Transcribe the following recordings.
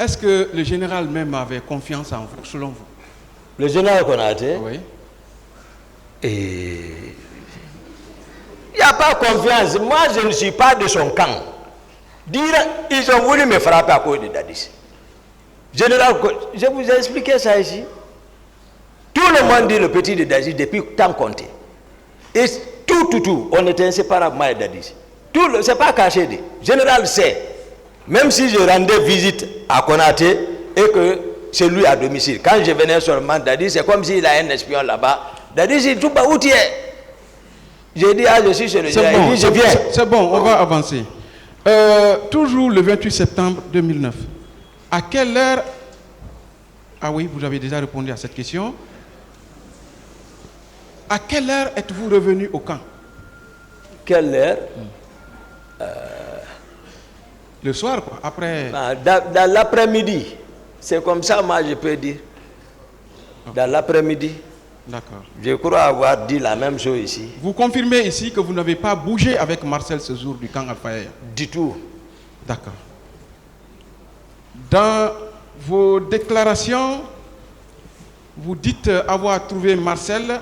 est-ce que le général même avait confiance en vous, selon vous? Le général Konaté? Oui. Et il n'y a pas confiance. Moi, je ne suis pas de son camp. Ils ont voulu me frapper à cause de Dadis. Général, je vous ai expliqué ça ici. Tout le monde dit le petit de Dadis depuis tant compté. Et tout, on était inséparablement avec Dadis. C'est pas caché. Le général sait. Même si je rendais visite à Konaté et que c'est lui à domicile. Quand je venais seulement Dadis, c'est comme s'il a un espion là-bas. Dadis, il dit, tout où tu es? J'ai dit, je suis sur le général. Bon, il dit, je viens. C'est bon, on va avancer. Toujours le 28 septembre 2009. À quelle heure... Ah oui, vous avez déjà répondu à cette question. À quelle heure êtes-vous revenu au camp? Quelle heure? Le soir, quoi, après... Dans l'après-midi. C'est comme ça, moi, je peux dire. Dans l'après-midi. D'accord. Je crois avoir dit la même chose ici. Vous confirmez ici que vous n'avez pas bougé avec Marcel ce jour du camp Al-Fayaya? Du tout. D'accord. Dans vos déclarations, vous dites avoir trouvé Marcel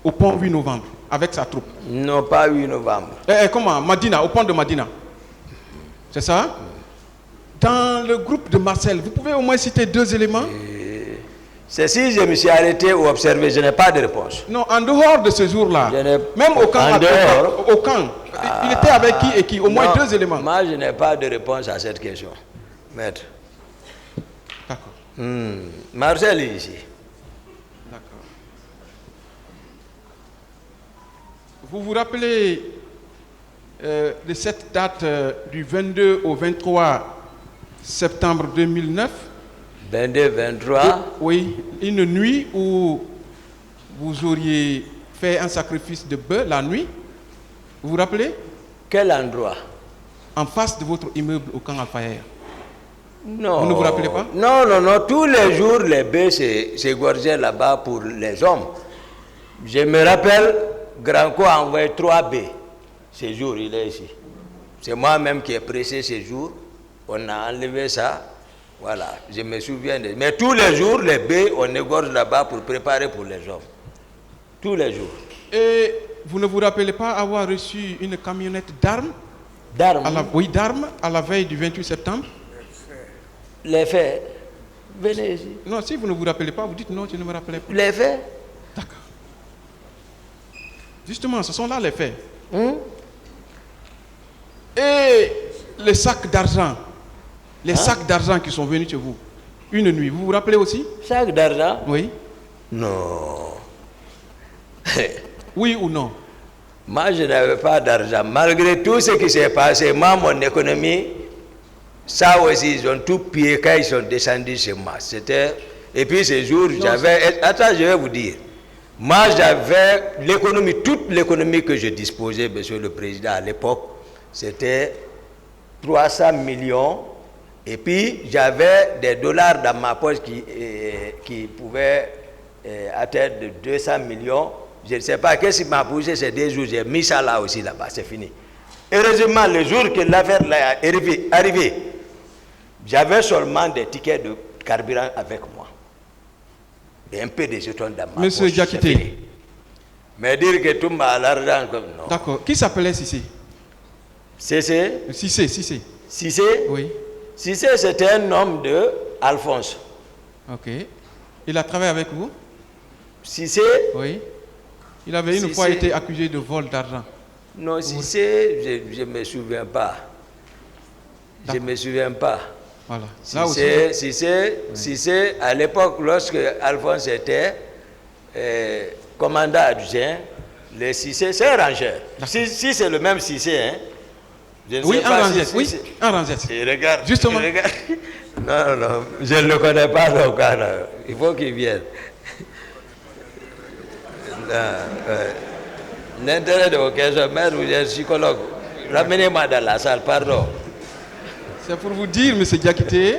au pont 8 novembre avec sa troupe. Non, pas 8 novembre. Comment? Madina, au pont de Madina. C'est ça? Dans le groupe de Marcel, vous pouvez au moins citer 2 éléments? C'est si je me suis arrêté ou observé, je n'ai pas de réponse. Non, en dehors de ce jour-là, même au camp, au camp, il était avec qui et qui? Au moins 2 éléments. Moi, je n'ai pas de réponse à cette question, maître. D'accord. Marcel est ici. D'accord. Vous vous rappelez de cette date du 22 au 23 septembre 2009? 22, 23. Oui, une nuit où vous auriez fait un sacrifice de bœuf la nuit. Vous vous rappelez? Quel endroit? En face de votre immeuble au camp Al-Fayaya. Non. Vous ne vous rappelez pas? Non. Tous les jours, les bœufs s'égorgeaient là-bas pour les hommes. Je me rappelle, Granco a envoyé 3 bœufs. Ce jour, il est ici. C'est moi-même qui ai pressé ce jour. On a enlevé ça. Voilà, je me souviens. Mais tous les jours, les bœufs, on égorge là-bas pour préparer pour les hommes. Tous les jours. Et vous ne vous rappelez pas avoir reçu une camionnette d'armes? D'armes? Oui, d'armes, à la veille du 28 septembre. Les faits. Venez ici. Non, si vous ne vous rappelez pas, vous dites non, je ne me rappelais pas. Les faits? D'accord. Justement, ce sont là les faits. Et les sacs d'argent. Les sacs d'argent qui sont venus chez vous. Une nuit. Vous vous rappelez aussi? Sacs d'argent? Oui. Non. Oui ou non? Moi, je n'avais pas d'argent. Malgré tout ce qui s'est passé, moi, mon économie, ça aussi, ils ont tout pillé quand ils sont descendus chez moi. C'était... Et puis, ce jour, j'avais... Attends, je vais vous dire. Moi, j'avais l'économie, toute l'économie que je disposais, monsieur le président, à l'époque, c'était 300 millions. Et puis, j'avais des dollars dans ma poche qui pouvaient atteindre de 200 millions. Je ne sais pas, qu'est-ce qui m'a poussé ces 2 jours, j'ai mis ça là aussi, là-bas, c'est fini. Heureusement, le jour que l'affaire là est arrivée, j'avais seulement des tickets de carburant avec moi. Et un peu de jetons dans ma poche. Monsieur Diakité. Mais dire que tout m'a l'argent comme non. D'accord. Qui s'appelait Cissé? Cissé? Cissé. Cissé? Oui. Cissé, c'était un homme de Alphonse. Ok. Il a travaillé avec vous? Cissé? Oui. Il avait une fois été accusé de vol d'argent. Non, Cissé, je ne me souviens pas. Je ne me souviens pas. Voilà. Cissé, à l'époque, lorsque Alphonse était commandant adjoint, le Cissé, c'est un rangeur. Si c'est le même Cissé, hein. Oui, un rangeur. Oui, un rangeur. Regarde. Justement. Regarde. Non, je ne le connais pas, donc il faut qu'il vienne. L'intérêt de vos questions, maître, vous êtes psychologue. Ramenez-moi dans la salle, pardon. C'est pour vous dire, M. Diakité,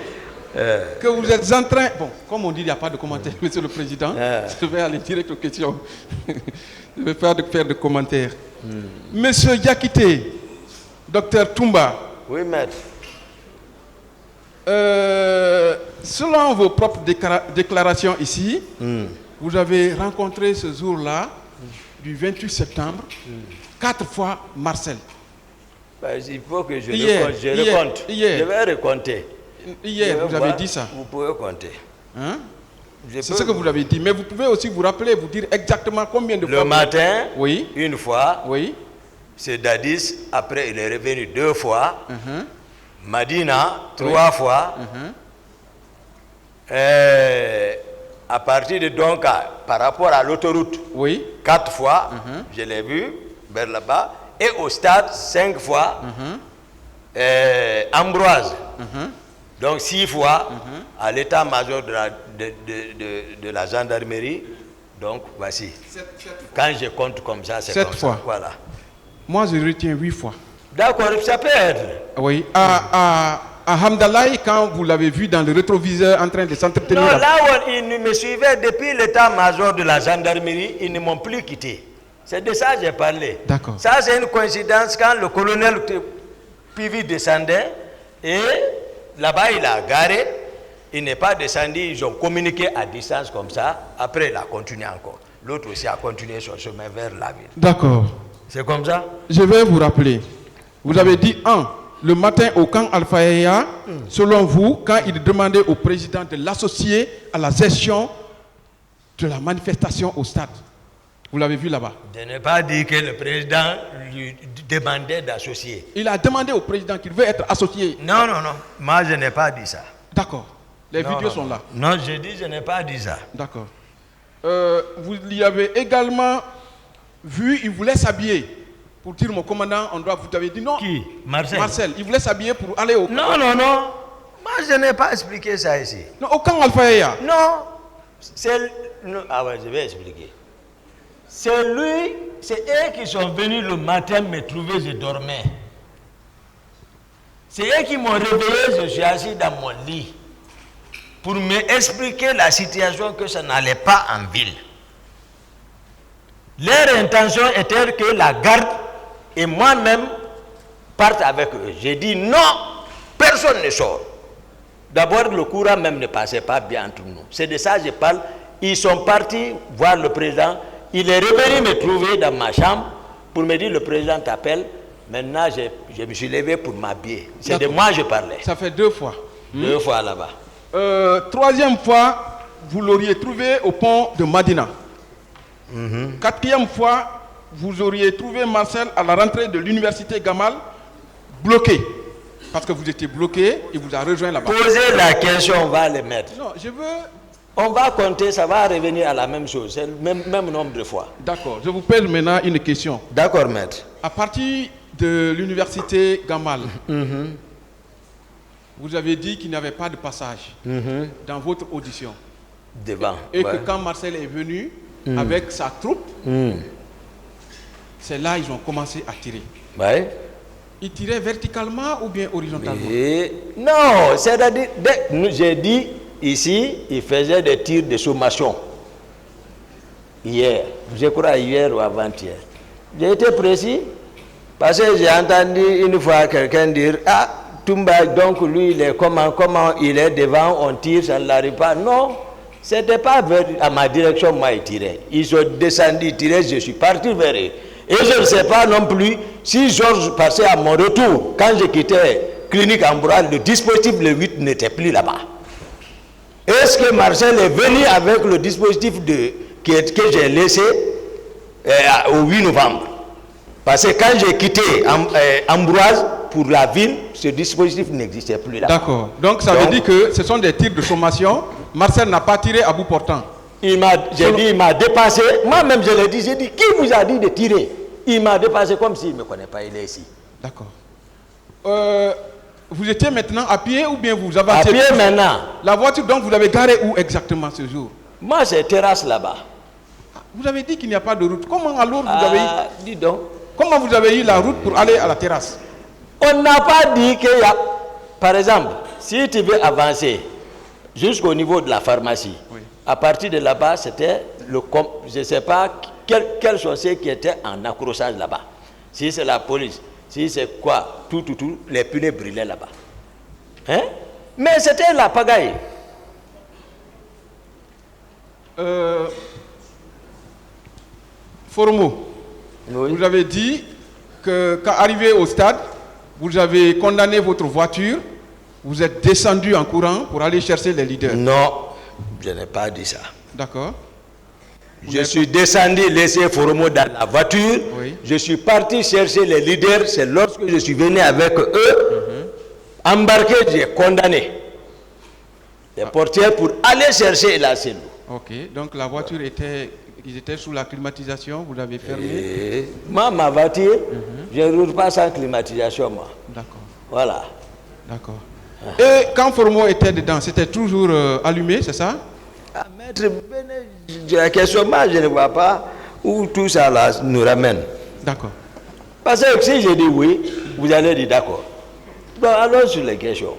que vous êtes en train... Bon, comme on dit, il n'y a pas de commentaire, Monsieur le Président. Je vais aller direct aux questions. Je vais faire de commentaires. Monsieur Diakité, Docteur Toumba. Oui, maître. selon vos propres déclarations ici, vous avez rencontré ce jour-là, du 28 septembre, 4 fois Marcel. Il faut que je Hier, raconte. Hier. Je vais raconter. Hier, vous avez dit ça. Vous pouvez compter. Hein? C'est ce que vous avez dit. Mais vous pouvez aussi vous rappeler, vous dire exactement combien de fois. Le matin, oui. Une fois. Oui. C'est Dadis. Après, il est revenu 2 fois. Madina, 3 fois. À partir de Donka, par rapport à l'autoroute, 4 fois. Je l'ai vu vers là-bas. Et au stade, 5 fois. Ambroise. Donc 6 fois à l'état-major de la gendarmerie. Donc voici. Quand je compte comme ça, c'est comme 7 fois. Ça. Voilà. Moi, je retiens 8 fois. D'accord, ça peut être. Oui. À Hamdalaï, quand vous l'avez vu dans le rétroviseur en train de s'entretenir. Non, là où ils me suivaient depuis l'état-major de la gendarmerie, ils ne m'ont plus quitté. C'est de ça que j'ai parlé. D'accord. Ça, c'est une coïncidence quand le colonel Pivi descendait et là-bas, il a garé. Il n'est pas descendu. Ils ont communiqué à distance comme ça. Après, il a continué encore. L'autre aussi a continué son chemin vers la ville. D'accord. C'est comme ça? Je vais vous rappeler. Vous avez dit, le matin au camp Alpha Yaya, selon vous, quand il demandait au président de l'associer à la gestion de la manifestation au stade. Vous l'avez vu là-bas. Je n'ai pas dit que le président lui demandait d'associer. Il a demandé au président qu'il veut être associé. Non, non, non. Moi, je n'ai pas dit ça. D'accord. Les vidéos sont là. Non, je dis, je n'ai pas dit ça. D'accord. Vous y avez également vu, il voulait s'habiller. Pour dire, mon commandant, vous avez dit non. Qui? Marcel. Marcel. Il voulait s'habiller pour aller au camp. Non, non, non. Moi, je n'ai pas expliqué ça ici. Non, au camp Alpha Yaya. Non. Ah ouais, je vais expliquer. C'est eux qui sont venus le matin me trouver, je dormais. C'est eux qui m'ont réveillé, je suis assis dans mon lit. Pour m'expliquer la situation que ça n'allait pas en ville. Leur intention était que la garde et moi-même partent avec eux. J'ai dit non, personne ne sort. D'abord, le courant même ne passait pas bien entre nous. C'est de ça que je parle. Ils sont partis voir le président. Il est revenu me trouver dans ma chambre pour me dire le président t'appelle. Maintenant, je me suis levé pour m'habiller. C'est de moi que je parlais. Ça fait 2 fois. 2 fois là-bas. 3e fois, vous l'auriez trouvé au pont de Madina. 4e fois, vous auriez trouvé Marcel à la rentrée de l'université Gamal, bloqué. Parce que vous étiez bloqué, il vous a rejoint là-bas. Posez la question, on va les mettre. Non, je veux... On va compter, ça va revenir à la même chose, c'est le même nombre de fois. D'accord, je vous pose maintenant une question. D'accord, maître. À partir de l'université Gamal, vous avez dit qu'il n'y avait pas de passage dans votre audition. Devant. Et que quand Marcel est venu avec sa troupe, c'est là qu'ils ont commencé à tirer. Ouais. Ils tiraient verticalement ou bien horizontalement? Non, c'est-à-dire, j'ai dit ici, ils faisaient des tirs de sommation. Hier, je crois hier ou avant-hier. J'ai été précis parce que j'ai entendu une fois quelqu'un dire « Ah, Toumba, donc lui, il est comment il est devant, on tire, ça ne l'arrive pas. » Non, ce n'était pas à ma direction, moi, ils tiraient. Ils sont descendus, ils tiraient, je suis parti vers eux. Et je ne sais pas non plus si Georges passait à mon retour, quand je quittais Clinique Ambroise, le dispositif le 8 n'était plus là-bas. Est-ce que Marcel est venu avec le dispositif que j'ai laissé au 8 novembre? Parce que quand j'ai quitté Ambroise pour la ville, ce dispositif n'existait plus là. D'accord. Donc ça veut dire que ce sont des tirs de sommation. Marcel n'a pas tiré à bout portant. J'ai dit, il m'a dépassé. Moi-même, je l'ai dit, j'ai dit, qui vous a dit de tirer? Il m'a dépassé comme s'il ne me connaît pas, il est ici. D'accord. Vous étiez maintenant à pied ou bien vous avez... À pied maintenant. La voiture, donc, vous avez garé où exactement ce jour? Moi, c'est terrasse là-bas. Vous avez dit qu'il n'y a pas de route. Comment alors vous avez... Dis donc. Comment vous avez eu la route pour aller à la terrasse? On n'a pas dit qu'il y a... Par exemple, si tu veux avancer jusqu'au niveau de la pharmacie, à partir de là-bas, c'était le... Je ne sais pas quels sont ceux qui étaient en accrochage là-bas. Si c'est la police, si c'est quoi, tout, les pneus brûlaient là-bas. Hein? Mais c'était la pagaille. Foromo, Oui. vous avez dit que quand arrivé au stade, vous avez condamné votre voiture, vous êtes descendu en courant pour aller chercher les leaders. Non, je n'ai pas dit ça. D'accord. Je suis descendu, laissé Foromo dans la voiture. Oui. Je suis parti chercher les leaders. C'est lorsque je suis venu avec eux, embarqué, j'ai condamné les portières pour aller chercher la cellule. Ok, donc la voiture ils étaient sous la climatisation, vous l'avez fermée. Et moi, ma voiture, je ne roule pas sans climatisation, moi. D'accord, Voilà. d'accord. Et quand Foromo était dedans, c'était toujours allumé, c'est ça? Ah, maître, la question, moi, je ne vois pas où tout ça là, nous ramène. D'accord. Parce que si je dis oui, vous allez dire d'accord. Donc, allons sur les questions.